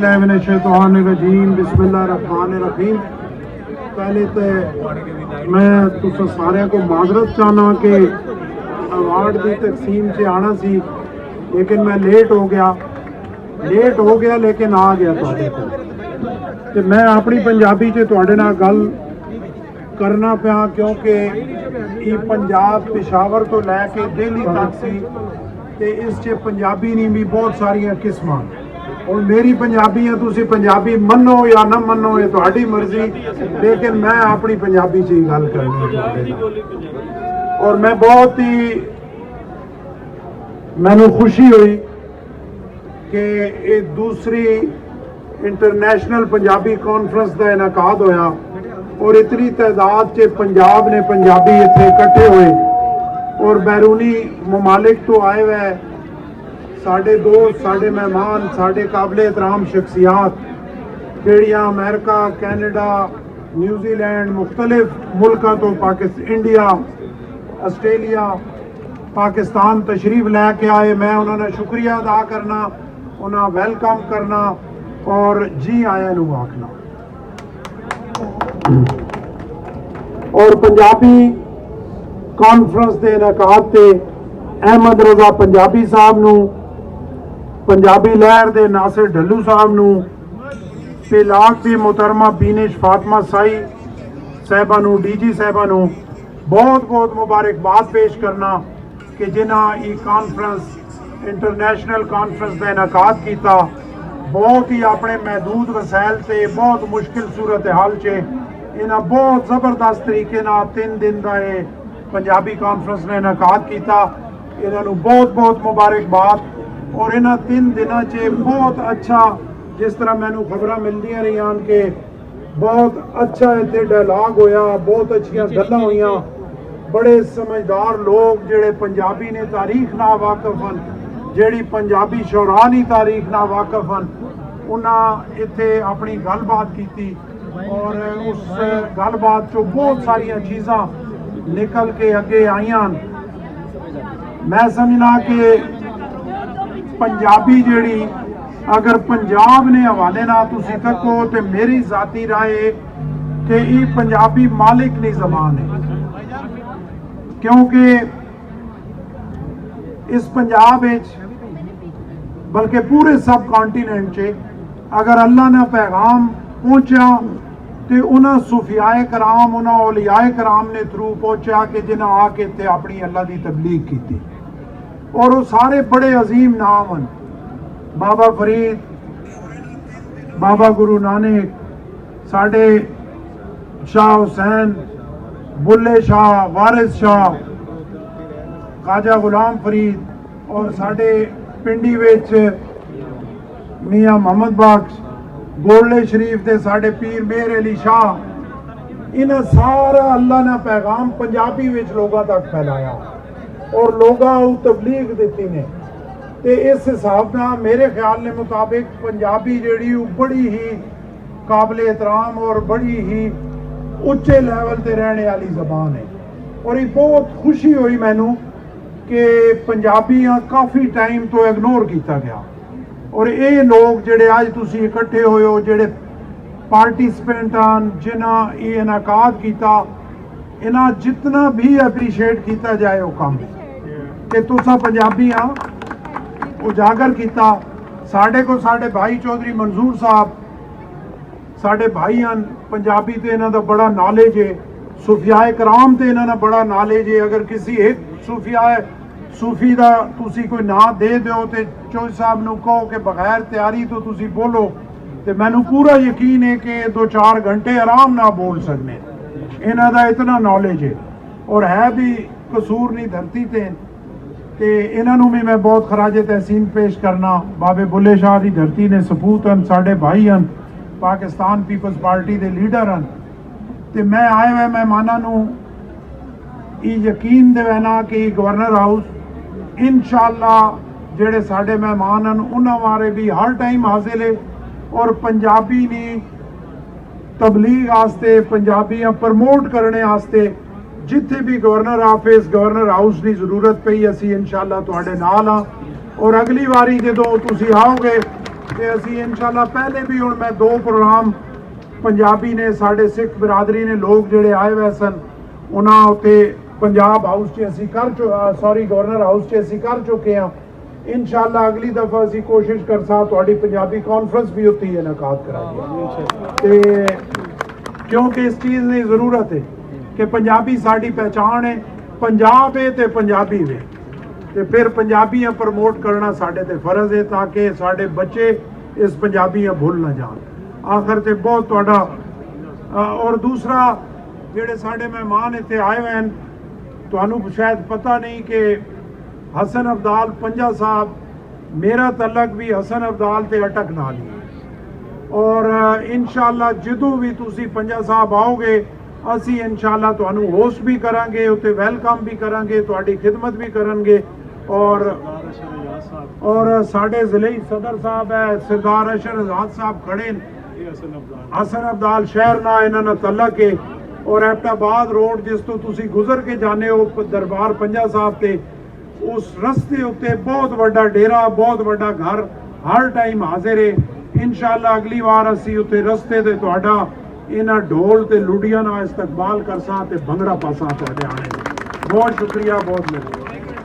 बिस्मिल्लाहिर्रहमानिर्रहीम। पहले तो मैं तुस सारे को माजरत चाहना कि अवार्ड की तकसीम से आना सी, लेकिन मैं लेट हो गया लेकिन आ गया तुहाडे कोल। ते मैं अपनी पंजाबी च तुहाडे नाल गल करना पिया, क्योंकि ये पंजाब पेशावर तो लैके दिल्ली तक सी ते इस च पंजाबी नी भी बहुत सारिया किस्मां। और मेरी पंजाबी है, तुसी पंजाबी मनो या ना मनो, ये तुहाडी मर्जी, लेकिन मैं अपनी पंजाबी च ही गल करनी है। और मैं बहुत ही मैनू खुशी हुई कि एक दूसरी इंटरनेशनल पंजाबी कॉन्फ्रेंस का इनकाद होया और इतनी तादाद च पंजाब ने पंजाबी इत्थे इकट्ठे हुए और बैरूनी ममालिक तो आए हुए साढ़े दोस्त, साढ़े मेहमान, साढ़े काबिल एहतराम शख्सियात जड़ियाँ अमेरिका, कैनेडा, न्यूजीलैंड, मुख्तलिफ मुल्कों तो इंडिया, आस्ट्रेलिया, पाकिस्तान तशरीफ लैके आए। मैं उन्होंने शुक्रिया अदा करना, उन्हें वेलकम करना और जी आया नू आखना। और पंजाबी कॉन्फ्रेंस के इनकाद ते अहमद रजा पंजाबी साहब नू, पंजाबी लहर दे नासिर ढल्लू साहब नू, पिलाक दी मोहतरमा बीनिश फातिमा साई साहबा नू, डीजी साहबा नू बहुत बहुत मुबारकबाद पेश करना कि जिन्हां ये कॉन्फ्रेंस इंटरनेशनल कॉन्फ्रेंस का इनकाद किया। बहुत ही अपने महदूद वसैल से बहुत मुश्किल सूरत हाल च इन्हां बहुत ज़बरदस्त तरीके नाल 3 दिन का ये पंजाबी कॉन्फ्रेंस ने इनकाद किया। इन्हां नू बहुत बहुत मुबारकबाद। और इन्हां 3 दिनों च बहुत अच्छा, जिस तरह मैनू खबर मिलदियां रही कि बहुत अच्छा इत्थे डायलॉग होया, बहुत अच्छियां गल्लां होईयां। बड़े समझदार लोग जेड़े पंजाबी ने तारीख नाल वाकफ हन, जेड़ी पंजाबी शौरानी तारीख नाल वाकफ हन, उन्हां इत्थे अपनी गलबात की और उस गलबात चो बहुत सारिया चीज़ां निकल के अगे आईयां। मैं समझना कि पंजाबी जेड़ी अगर पंजाब ने हवाले ना तुसी तको तो मेरी जाती राय कि ये पंजाबी मालिक नी जबान है, क्योंकि इस पंजाब बल्कि पूरे सब कॉन्टीनेंट च अगर अल्लाह ने पैगाम पहुंचा तो उन्होंने सूफियाए कराम, उन्होंने औलियाए कराम ने थ्रू पहुंचा कि जिन्हें आके इत्थे अपनी अल्लाह की तबलीग की। और वो सारे बड़े अजीम नाम हैं, बाबा फरीद, बाबा गुरु नानक, साढ़े शाह हुसैन, बुल्ले शाह, वारिस शाह, ख्वाजा गुलाम फरीद और साढ़े पिंडी विच मियाँ मोहम्मद बख्श, गोरले शरीफ के साढ़े पीर मेहर अली शाह। इन्हें सारा अल्लाह ने पैगाम पंजाबी विच लोगों तक फैलाया और लोगों को तबलीग दी ने। ते इस हिसाब नाल मेरे ख्याल के मुताबिक पंजाबी जिहड़ी बड़ी ही काबिल एहतराम और बड़ी ही उच्चे लैवल ते रहने वाली जबान है। और ये बहुत खुशी हुई मैनू कि पंजाबियां काफ़ी टाइम तो इग्नोर किया गया। और ये लोग जिहड़े अज तुसी इकट्ठे होए हो, जिहड़े पार्टिसिपेंट हैं, जिन्हां ये इनकाद किया, इन्हां जितना भी एप्रीशिएट किया जाए वो कम कि तुसा पंजाबियां उजागर किया। साढ़े को साढ़े भाई चौधरी मंजूर साहब साढ़े भाई हैं, पंजाबी तो इन्हां दा बड़ा नॉलेज है, सूफियाए कराम तो इन्हां दा बड़ा नॉलेज है। अगर किसी एक सूफी का तुसी कोई ना दे दो तो चौधरी साहब नू कहो कि बगैर तैयारी तो तुसी बोलो, तो मैनू पूरा यकीन है कि 2-4 घंटे आराम ना बोल सकने। इन्हां दा इतना नॉलेज है और है भी कसूर नहीं धरती ते इन्हां नू भी मैं बहुत खराजे तहसीन पेश करना। बाबे बुल्ले शाह की धरती ने सपूत हैं, साढ़े भाई हैं, पाकिस्तान पीपल्स पार्टी के लीडर हैं। तो मैं आए हुए मेहमानों नू ये यकीन दिवाना कि गवर्नर हाउस इंशाअल्लाह जेड़े साढ़े मेहमान हैं उन्होंने बारे भी हर टाइम हाजिर है और पंजाबी ने तबलीग आस्ते, पंजाबियां प्रमोट करने आस्ते जिथे भी गवर्नर ऑफिस, गवर्नर हाउस की जरूरत पई असी इंशाअल्लाह तुहाडे नाल हां। और अगली बारी जो तुसी आओगे ਤੇ ਅਸੀਂ ਇਨਸ਼ਾਅੱਲਾ ਪਹਿਲੇ ਵੀ ਹੁਣ ਮੈਂ 2 ਪ੍ਰੋਗਰਾਮ ਪੰਜਾਬੀ ਨੇ ਸਾਡੇ ਸਿੱਖ ਬਰਾਦਰੀ ਨੇ ਲੋਕ ਜਿਹੜੇ ਆਏ ਹੋਏ ਸਨ ਉਹਨਾਂ ਉੱਤੇ ਪੰਜਾਬ ਹਾਊਸ 'ਚ ਅਸੀਂ ਗਵਰਨਰ ਹਾਊਸ 'ਚ ਅਸੀਂ ਕਰ ਚੁੱਕੇ ਹਾਂ। ਇਨਸ਼ਾਅੱਲਾ ਅਗਲੀ ਦਫਾ ਅਸੀਂ ਕੋਸ਼ਿਸ਼ ਕਰਸਾਂ ਤੁਹਾਡੀ ਪੰਜਾਬੀ ਕਾਨਫਰੰਸ ਵੀ ਉੱਥੇ ਹੀ ਇਨਕਾਦ ਕਰਾਂਗੇ ਤੇ ਕਿਉਂਕਿ ਇਸ ਚੀਜ਼ ਦੀ ਜ਼ਰੂਰਤ ਹੈ ਕਿ ਪੰਜਾਬੀ ਸਾਡੀ ਪਹਿਚਾਣ ਹੈ, ਪੰਜਾਬ ਹੈ ਤੇ ਪੰਜਾਬੀ ਵੇ ਤੇ ਫਿਰ ਪੰਜਾਬੀਆਂ ਪ੍ਰਮੋਟ ਕਰਨਾ ਸਾਡੇ ਤੇ ਫਰਜ਼ ਹੈ ਤਾਂ ਕਿ ਸਾਡੇ ਬੱਚੇ ਇਸ ਪੰਜਾਬੀਆਂ ਭੁੱਲ ਨਾ ਜਾਣ। ਆਖਰ ਤੇ ਬਹੁਤ ਤੁਹਾਡਾ ਔਰ ਦੂਸਰਾ ਜਿਹੜੇ ਸਾਡੇ ਮਹਿਮਾਨ ਇੱਥੇ ਆਏ ਹੋਏ ਹਨ ਤੁਹਾਨੂੰ ਸ਼ਾਇਦ ਪਤਾ ਨਹੀਂ ਕਿ ਹਸਨ ਅਬਦਾਲ ਪੰਜਾ ਸਾਹਿਬ ਮੇਰਾ ਤਲਕ ਵੀ ਹਸਨ ਅਬਦਾਲ ਤੇ ਅਟਕ ਨਾਲ ਹੀ ਔਰ ਇਨਸ਼ਾਅੱਲਾ ਜਦੋਂ ਵੀ ਤੁਸੀਂ ਪੰਜਾ ਸਾਹਿਬ ਆਓਗੇ ਅਸੀਂ ਇਨਸ਼ਾਅੱਲਾ ਤੁਹਾਨੂੰ ਹੋਸਟ ਵੀ ਕਰਾਂਗੇ ਉੱਤੇ ਵੈਲਕਮ ਵੀ ਕਰਾਂਗੇ ਤੁਹਾਡੀ ਖਿਦਮਤ ਵੀ ਕਰਨਗੇ ਔਰ ਸਾਡੇ ਜ਼ਿਲ੍ਹੇ ਸਦਰ ਸਾਹਿਬ ਹੈ ਸਰਦਾਰ ਅਸ਼ਰ ਆਜ਼ਾਦ ਸਾਹਿਬ ਖੜੇ ਨੇ ਹਸਨ ਅਬਦਾਲ ਸ਼ਹਿਰ ਨਾਲ ਇਹਨਾਂ ਨਾਲ ਤਲਕ ਹੈ ਔਰ ਐਬਟਾਬਾਦ ਰੋਡ ਜਿਸ ਤੋਂ ਤੁਸੀਂ ਗੁਜ਼ਰ ਕੇ ਜਾਂਦੇ ਹੋ ਦਰਬਾਰ ਪੰਜਾ ਸਾਹਿਬ ਤੇ ਉਸ ਰਸਤੇ ਉੱਤੇ ਬਹੁਤ ਵੱਡਾ ਡੇਰਾ ਬਹੁਤ ਵੱਡਾ ਘਰ ਹਰ ਟਾਈਮ ਹਾਜ਼ਰ ਹੈ। ਇਨਸ਼ਾਅੱਲਾ ਅਗਲੀ ਵਾਰ ਅਸੀਂ ਉੱਤੇ ਰਸਤੇ ਤੇ ਤੁਹਾਡਾ ਇਹਨਾਂ ਢੋਲ ਤੇ ਲੁੱਡੀਆਂ ਨਾਲ ਇਸਤਕਬਾਲ ਕਰਸਾਂ ਤੇ ਭੰਗੜਾ ਪਾਸਾਂ ਤੁਹਾਡੇ ਆਣੇ। ਬਹੁਤ ਸ਼ੁਕਰੀਆ, ਬਹੁਤ ਮਿਹਰਬਾਨੀ।